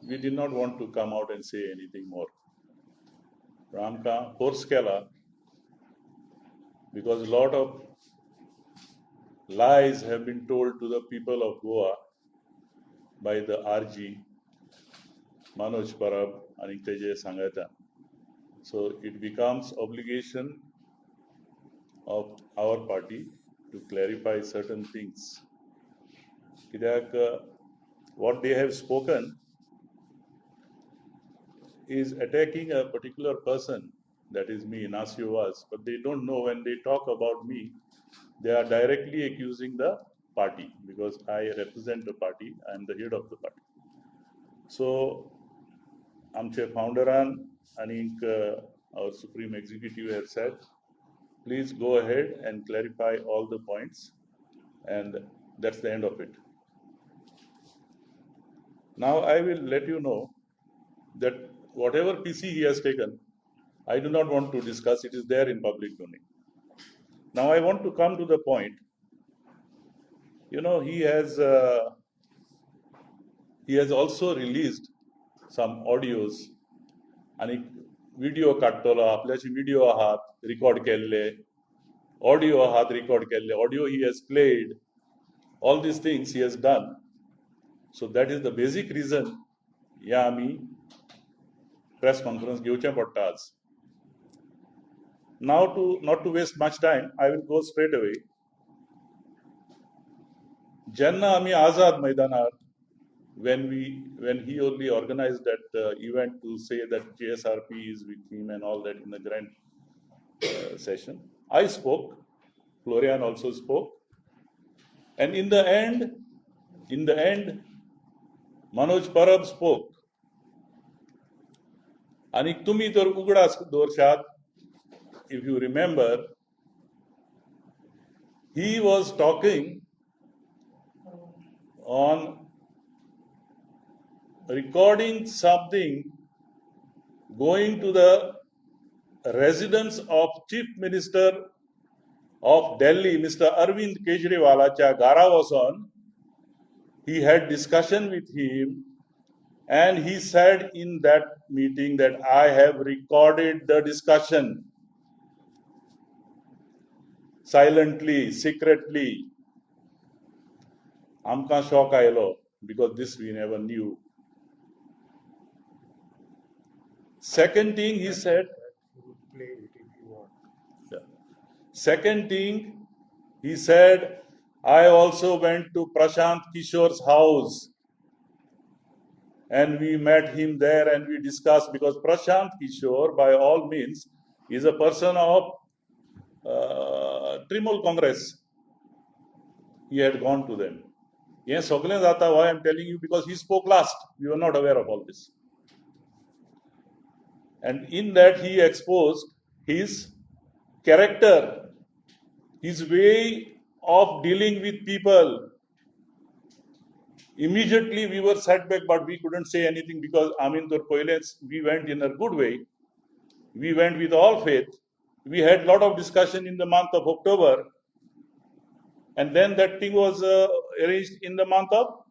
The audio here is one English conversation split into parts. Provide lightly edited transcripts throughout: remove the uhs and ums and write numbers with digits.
we did not want to come out and say anything more. Ramka force kela, because a lot of lies have been told to the people of Goa by the RG, Manoj Parab, and Teje Sangata. So it becomes obligation of our party to clarify certain things. What they have spoken is attacking a particular person, that is me, Inacio Vaz, but they don't know when they talk about me, they are directly accusing the party, because I represent the party, I am the head of the party. So, आमचे फाउंडरान and our Supreme Executive have said, please go ahead and clarify all the points, and that's the end of it. Now I will let you know that whatever PC he has taken, I do not want to discuss, it is there in public domain. Now I want to come to the point. You know, he has also released some audios आणि video काडटलो, आपल्याचे video आहात record केल्ले, audio आहात record केल्ले, audio he has played, all these things he has done. So that is the basic reason ह्या आमी press conference घेवचें पडटा आज. Now to not to waste much time, I will go straight away. जेन्ना आमी आझाद मैदानार, when he only organized that event to say that GSRP is with him and all that in the grand session, I spoke, Florian also spoke, and in the end, Manoj Parab spoke. आणि तुम्ही तर उगडास दवरशात, if you remember, he was talking on recording something going to the residence of Chief Minister of Delhi, Mr. Arvind Kejriwalaच्या घरा वचोन he had discussion with him, and he said in that meeting that I have recorded the discussion silently, secretly. आमकां shock आयलो, because this we never knew. Second thing he said, second thing he said, I also went to Prashant Kishore's house and we met him there and we discussed, because Prashant Kishore by all means is a person of Trinamool Congress. He had gone to them. Yes, why I am telling you, because he spoke last. We were not aware of all this. And in that he exposed his character, his way of dealing with people. Immediately we were set back, but we couldn't say anything, because we went in a good way. We went with all faith. We had a lot of discussion in the month of October, and then that thing was arranged in the month of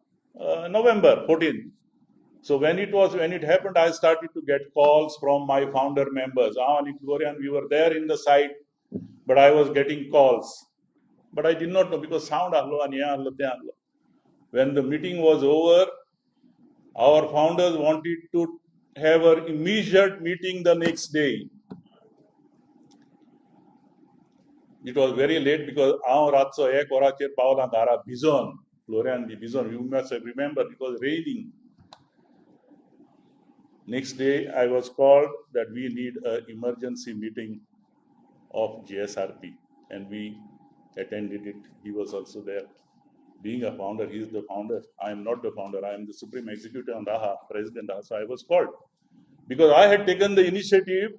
November 14. So when it happened, I started to get calls from my founder members. Florian, we were there in the site, but I was getting calls. But I did not know, because sound ahlo and ya ahlo, te ahlo. When the meeting was over, our founders wanted to have an immediate meeting the next day. It was very late, because ratso ek oracher paula dara bizon, Florian the bizon, you must remember, it was raining. Next day, I was called that we need an emergency meeting of GSRP, and we attended it. He was also there. Being a founder, he is the founder. I am not the founder. I am the Supreme Executive and President. So I was called, because I had taken the initiative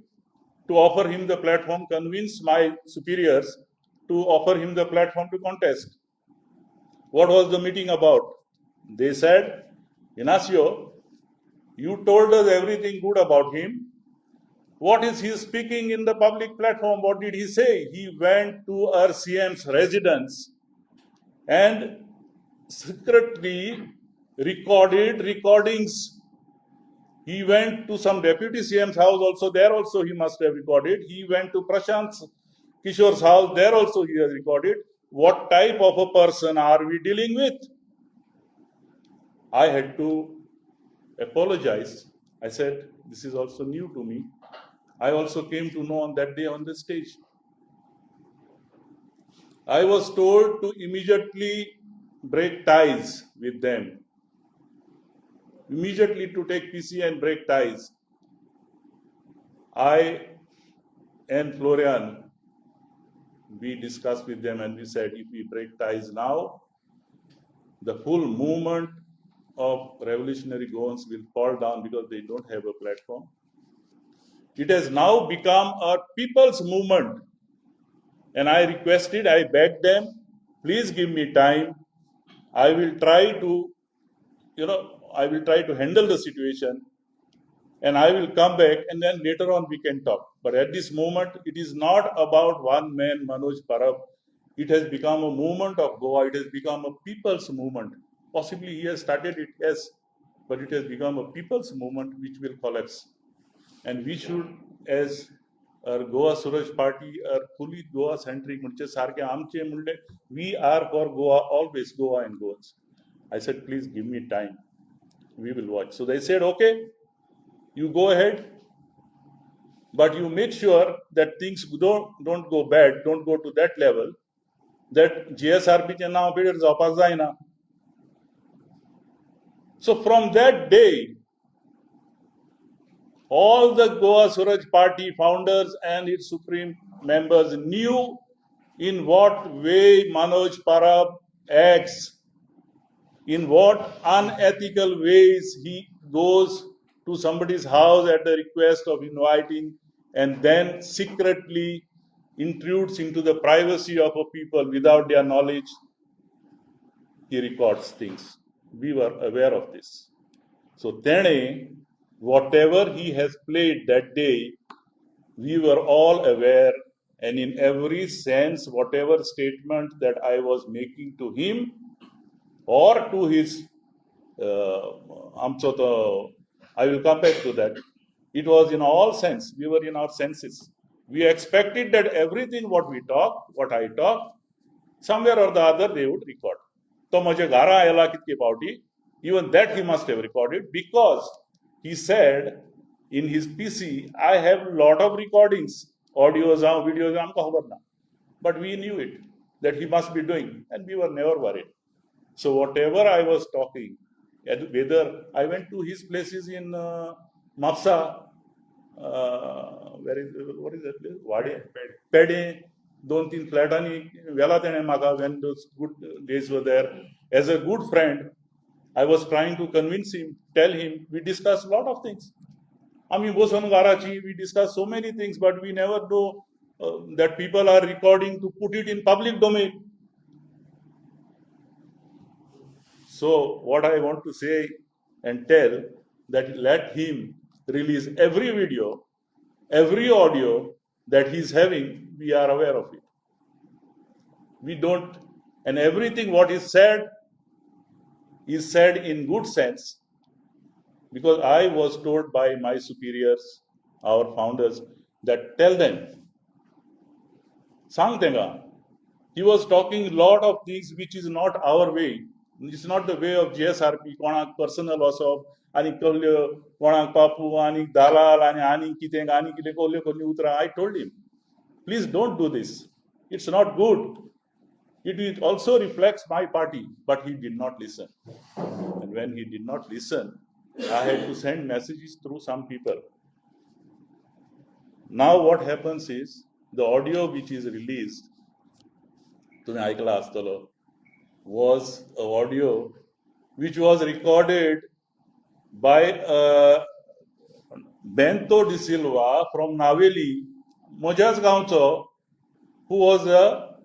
to offer him the platform, convince my superiors to offer him the platform to contest. What was the meeting about? They said, Inacio, you told us everything good about him. What is he speaking in the public platform? What did he say? He went to our CM's residence and secretly recorded recordings He went to some deputy CM's house also, there also he must have recorded. He went to Prashant Kishore's house, there also he has recorded. What type of a person are we dealing with? I had to apologize. I said, this is also new to me. I also came to know on that day on the stage. I was told to immediately break ties with them. Immediately to take PC and break ties. I and Florian, we discussed with them and we said, if we break ties now, the full movement of revolutionary Goans will fall down because they don't have a platform. It has now become a people's movement. And I requested, I begged them, please give me time. I will try to, handle the situation and I will come back and then later on we can talk. But at this moment, it is not about one man, Manoj Parab. It has become a movement of Goa. It has become a people's movement. Possibly he has started it, yes, but it has become a people's movement which will collapse. And we should, as our Goa Suraj party, are fully Goa centric. We are for Goa, always Goa and Goans. I said, please give me time. We will watch. So they said, okay, you go ahead, but you make sure that things don't go bad, don't go to that level, that GSRP चे नाव period जावपाक जायना. So from that day, all the Goa Suraj party founders and its supreme members knew in what way Manoj Parab acts, in what unethical ways he goes to somebody's house at the request of inviting and then secretly intrudes into the privacy of a people without their knowledge. He records things. We were aware of this. So Tene, whatever he has played that day, we were all aware, and in every sense, whatever statement that I was making to him or to his I will come back to that. It was in all sense. We were in our senses. We expected that everything what we talk, what I talk, somewhere or the other they would record. So मुझे गारा आयला कितके पावटी, even that he must have recorded because he said in his PC, I have lot of recordings, audios, videos, आमका खबर ना. But we knew it, that he must be doing, and we were never worried. So whatever I was talking, whether I went to his places in Mapsa, what is that place? Wade, Pede, 2-3 flatani vela tene maga when those good days were there. As a good friend, I was trying to convince him, tell him, we discussed a lot of things. Ami boson garachi, we discussed so many things, but we never know that people are recording to put it in public domain. So what I want to say and tell that let him release every video, every audio that he's having, we are aware of it. We don't, and everything what is said in good sense, because I was told by my superiors, our founders, that tell them, sang tenga. He was talking a lot of things which is not our way. It's not the way of GSRP, konak personal also, ani kolyo, konak papu, ani dalal, ani kiteng, ani kile kolyo kolyo utra. I told him, please don't do this. It's not good. It also reflects my party, but he did not listen. And when he did not listen, I had to send messages through some people. Now what happens is, the audio which is released, तुम्ही ऐकला असतलो, was an audio which was recorded by Bento de Silva from Naveli, Mojas Gaoncho, who was a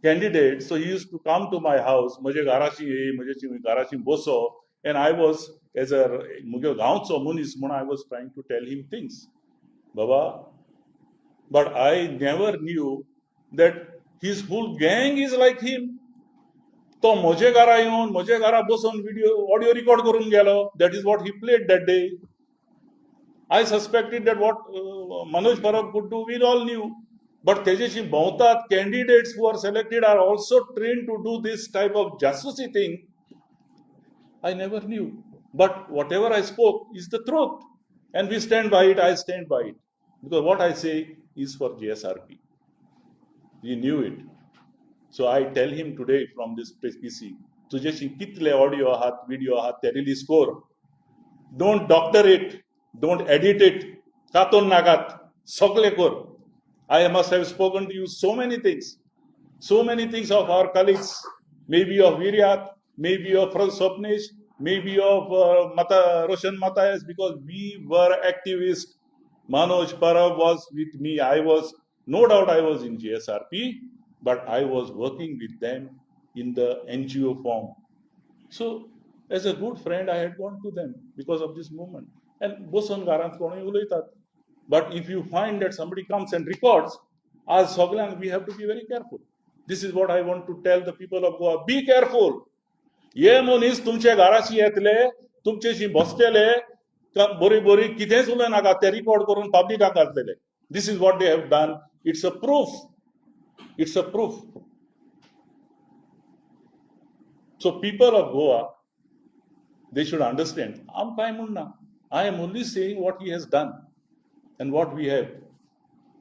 candidate. So he used to come to my house, Moje Garashi Boso, and I was, as a Mojo Gaoncho Munis, I was trying to tell him things. Baba, but I never knew that his whole gang is like him. तो म्हजे घरा येवन म्हजे घरा बसून video audio record करून गेलो. That is what he played that day. I suspected that what Manoj Parab could do, we all knew. But Tejashi Bautat candidates who are selected are also trained to do this type of jasusi thing. I never knew. But whatever I spoke is the truth. And we stand by it, I stand by it. Because what I say is for GSRP. We knew it. So I tell him today from this PC, तुझ्याशी कितले audio आहात, video आहात, ते release score. Don't doctor it, don't edit it. Katon nagat, sogle kor. I must have spoken to you so many things of our colleagues, maybe of Viryat, maybe of Swapnesh, maybe of Roshan Matayas, because we were activists. Manoj Parab was with me. No doubt I was in GSRP, but I was working with them in the NGO form. So, as a good friend, I had gone to them because of this movement. And boson garant koni ulaitat. But if you find that somebody comes and records, as Soglan, we have to be very careful. This is what I want to tell the people of Goa. Be careful. Ye monis tumche garashi etle, tumcheshi bostele, bori bori kites ule nagate record korun public akartele. This is what they have done. It's a proof. It's a proof. So people of Goa, they should understand. I am only saying what he has done and what we have.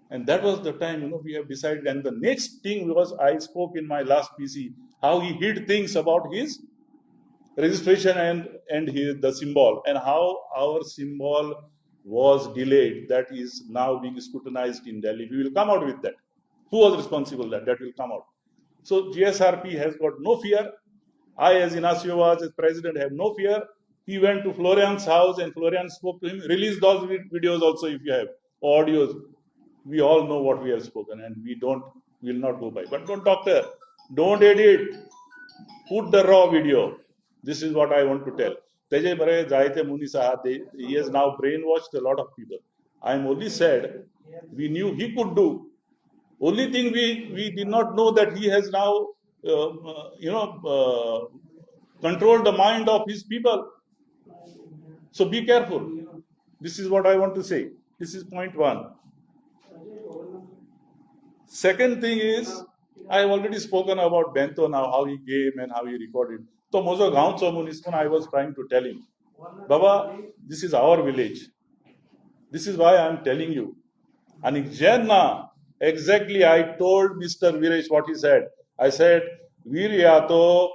And that was the time, we have decided. And the next thing was, I spoke in my last PC, how he hid things about his registration and the symbol, and how our symbol was delayed. That is now being scrutinized in Delhi. We will come out with that. Who was responsible for that? That will come out. So GSRP has got no fear. I, as Inacio Vaz, as president, have no fear. He went to Florian's house and Florian spoke to him. Release those videos also if you have, audios. We all know what we have spoken and we will not go by. But don't doctor, don't edit. Put the raw video. This is what I want to tell. Teje Bare Jaite Muni Saha, he has now brainwashed a lot of people. I am only said, we knew he could do. Only thing we did not know that he has now, controlled the mind of his people. So be careful. This is what I want to say. This is point one. Second thing is, I have already spoken about Bento now, how he came and how he recorded. So Mozo Gaon Munisman, I was trying to tell him, Baba, this is our village. This is why I am telling you. And exactly I told Mr. Viresh what he said. I said, Viryato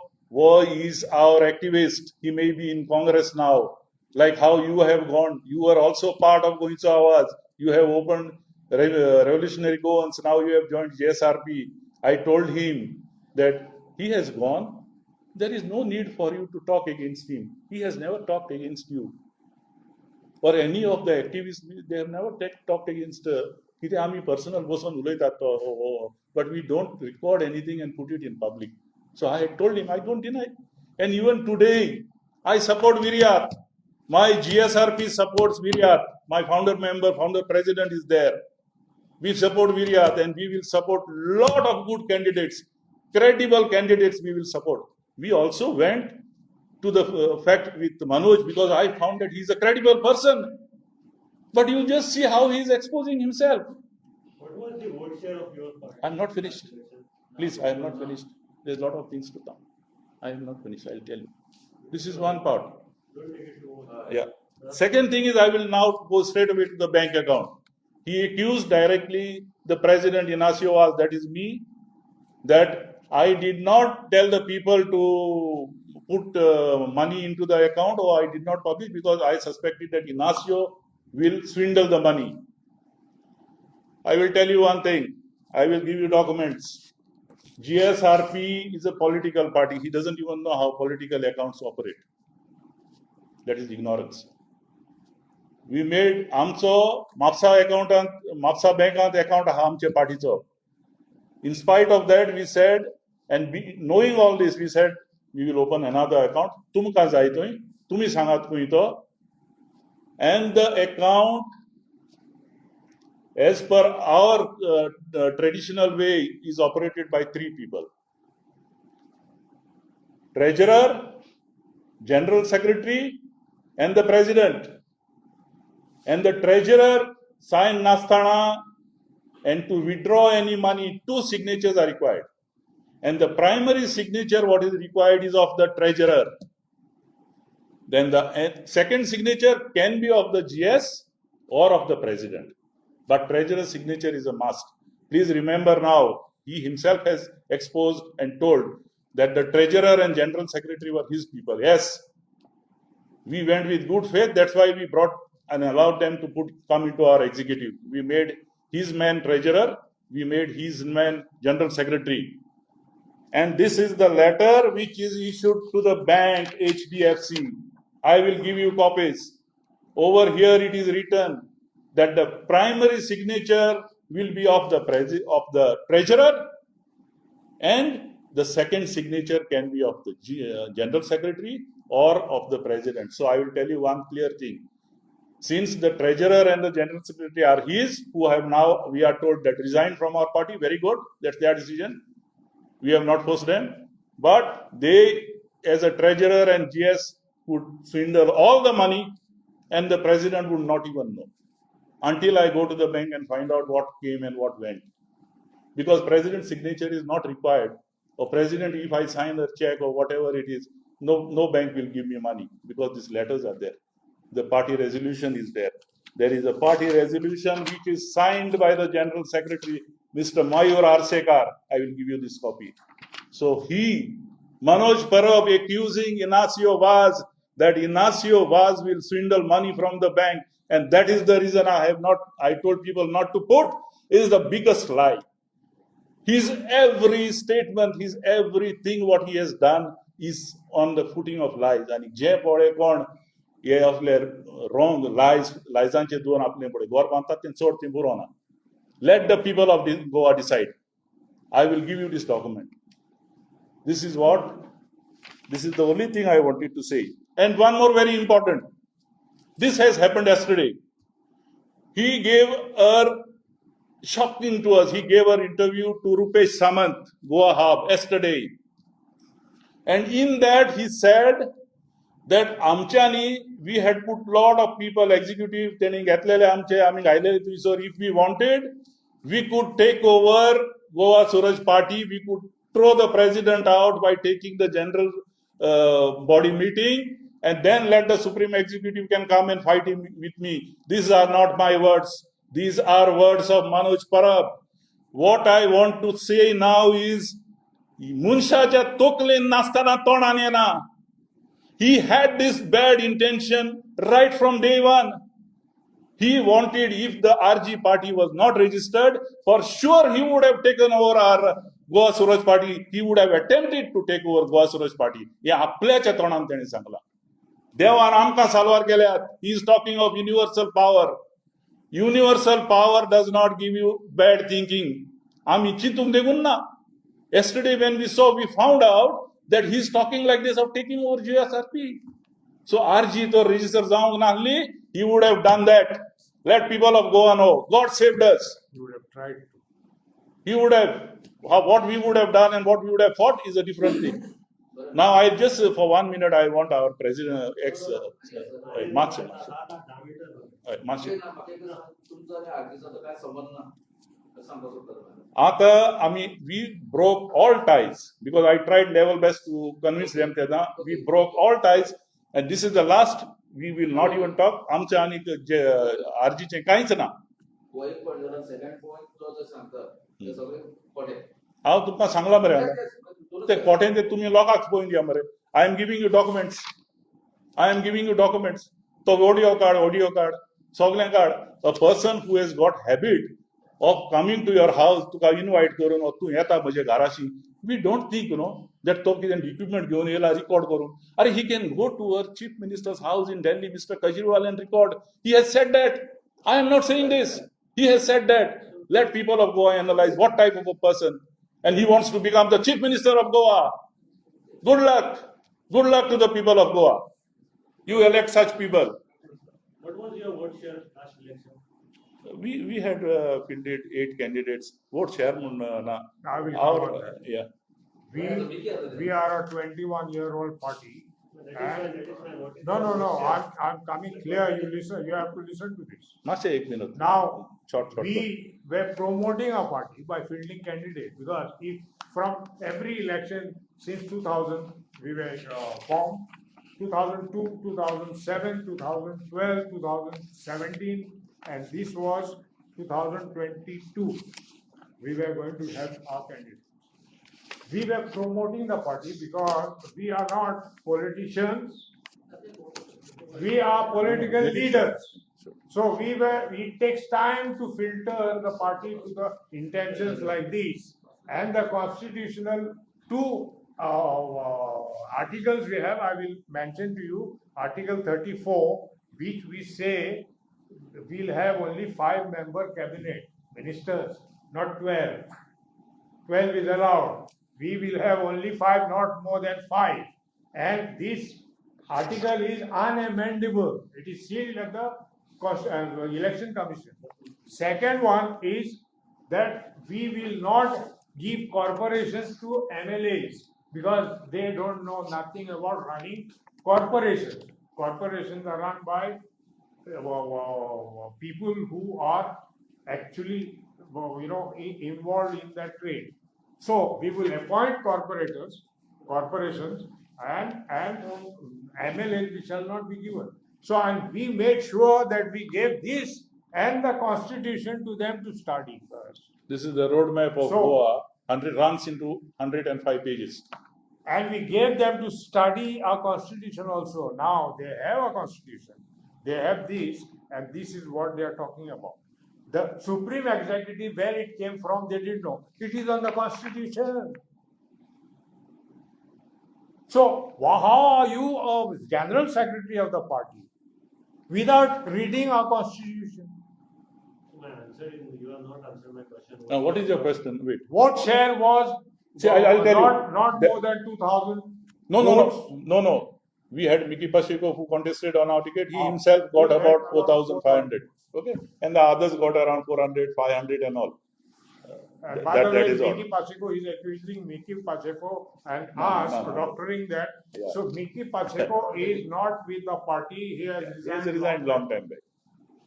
is our activist. He may be in Congress now. Like how you have gone. You were also part of Goincha Awaz. You have opened Revolutionary Goans. Now you have joined GSRP. I told him that he has gone. There is no need for you to talk against him. He has never talked against you. Or any of the activists, they have never talked against personal but we don't record anything and put it in public. So I had told him, I don't deny. And even today, I support Viryat. My GSRP supports Viryat. My founder president is there. We support Viryat and we will support lot of good candidates, credible candidates we will support. We also went to the fact with Manoj because I found that he's a credible person. But you just see how he's exposing himself. What was the vote share of your party? I'm not finished. Please, I am not finished. There's a lot of things to come. I am not finished, I'll tell you. This is one part. Yeah. Second thing is, I will now go straight away to the bank account. He accused directly the president, Inacio Vaz, that is me, that I did not tell the people to put money into the account, or I did not publish because I suspected that Inacio will swindle the money. I will tell you one thing. I will give you documents. GSRP is a political party. He doesn't even know how political accounts operate. That is ignorance. We made आमचो Mapusa bank account आमचे partyचो. In spite of that, we said, and knowing all this, we said, we will open another account. Tumka जायतोय, तुम्ही सांगात खंय तो. And the account, as per our traditional way, is operated by 3 people. Treasurer, General Secretary, and the President. and the treasurer sign nastana, and to withdraw any money, 2 signatures are required. And the primary signature, what is required, is of the treasurer. Then the second signature can be of the GS or of the president. But treasurer's signature is a must. Please remember now, he himself has exposed and told that the treasurer and general secretary were his people. Yes, we went with good faith. That's why we brought and allowed them to come into our executive. We made his man treasurer. We made his man general secretary. And this is the letter which is issued to the bank HDFC. I will give you copies. Over here it is written that the primary signature will be of the treasurer, and the second signature can be of the general secretary or of the president. So I will tell you one clear thing. Since the treasurer and the general secretary are his, who have now, we are told, that resigned from our party, very good, that's their decision. We have not forced them, but they, as a treasurer and GS, would swindle all the money, and the president would not even know until I go to the bank and find out what came and what went. Because president's signature is not required. Or president, if I sign a check or whatever it is, no bank will give me money because these letters are there. The party resolution is there. There is a party resolution which is signed by the general secretary, Mr. Mayur Arsekar. I will give you this copy. So Manoj Parab, accusing Inacio Vaz that Inacio Vaz will swindle money from the bank, and that is the reason I told people not to put, is the biggest lie. His every statement, his everything what he has done is on the footing of lies. And जे पडे कोण हे असले wrong lies दोन आपले पडे गोर बांधतात ते चोड ते बरो ना. Let the people of Goa decide. I will give you this document. This is the only thing I wanted to say. And one more very important. This has happened yesterday. He gave shocking to us. He gave an interview to Rupesh Samant, Goa Hub, yesterday. And in that he said that Amchani, we had put lot of people, executive, telling if we wanted, we could take over Goa Suraj Party, we could throw the president out by taking the general body meeting, and then let the Supreme Executive can come and fight him with me. These are not my words. These are words of Manoj Parab. What I want to say now is, Munshaja Toklen Nastana Tonanena. He had this bad intention right from day one. He wanted, if the RG party was not registered, for sure he would have taken over our Goa Suraj Party. He would have attempted to take over Goa Suraj Party. He is talking of universal power. Universal power does not give you bad thinking. Yesterday when we found out that he is talking like this of taking over GSRP. So RG to register Zaung, he would have done that. Let people of Goa know. God saved us. He would have tried to. He would have. What we would have done and what we would have fought is a different thing. Now, I just, for 1 minute, I want our president, we broke all ties because I tried level best to convince them that we broke all ties, and this is the last. We will not even talk. आमच्या आणि आरजीचे काहीच ना. हांव तुमकां सांगला मरे ते कोठेन ते तुम्ही लोकांक पळोवन दिया मरे. I am giving you documents. तो audio card, सगळें card. A person who has got habit of coming to your house, तुका invite करून तू येता म्हजे घराशी. We don't think, that तो कितें equipment घेवन येयला record करून. अरे he can go to our chief minister's house in Delhi, Mr. Kejriwal, and record. He has said that. I am not saying this. He has said that. Let people of Goa analyze what type of a person. And he wants to become the chief minister of Goa. Good luck. Good luck to the people of Goa. You elect such people. What was your vote share last election? We had filled 8 candidates. Vote share, I will yeah. We are a 21-year-old party. That is my vote. No. I'm coming clear. You listen. You have to listen to this. Master, 1 minute. Now, Short. we were promoting a party by fielding candidates because if from every election since 2000 we were formed, 2002, 2007, 2012, 2017, and this was 2022. We were going to have our candidates. We were promoting the party because we are not politicians. We are political leaders. So it takes time to filter the party to the intentions like this. And the constitutional two articles we have, I will mention to you, Article 34, which we say we'll have only 5-member cabinet ministers, not 12. 12 is allowed. We will have only 5, not more than 5. And this article is unamendable. It is sealed at the Election Commission. Second one is that we will not give corporations to MLAs because they don't know nothing about running corporations. Corporations are run by people who are actually involved in that trade. So we will appoint corporations, and MLAs we shall not be given. So and we made sure that we gave this and the constitution to them to study first. This is the roadmap of Goa. 100 runs into 105 pages. And we gave them to study our constitution also. Now they have a constitution. They have this, and this is what they are talking about. The Supreme Executive, where it came from, they didn't know. It is on the constitution. So how are you a general secretary of the party without reading our constitution? My answer is you have not answered my question. Now, what is your question? Wait. What share was See, I'll tell you. not more than 2,000? No. We had Mickey Pacheco who contested on our ticket. He himself got about 4,500. Okay. And the others got around 400, 500 and all. And by the way, is Mickey Pacheco is accusing Mickey Pacheco and us doctoring that. Yeah. So Mickey Pacheco is not with the party. He has He has resigned long time back.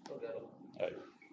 Okay.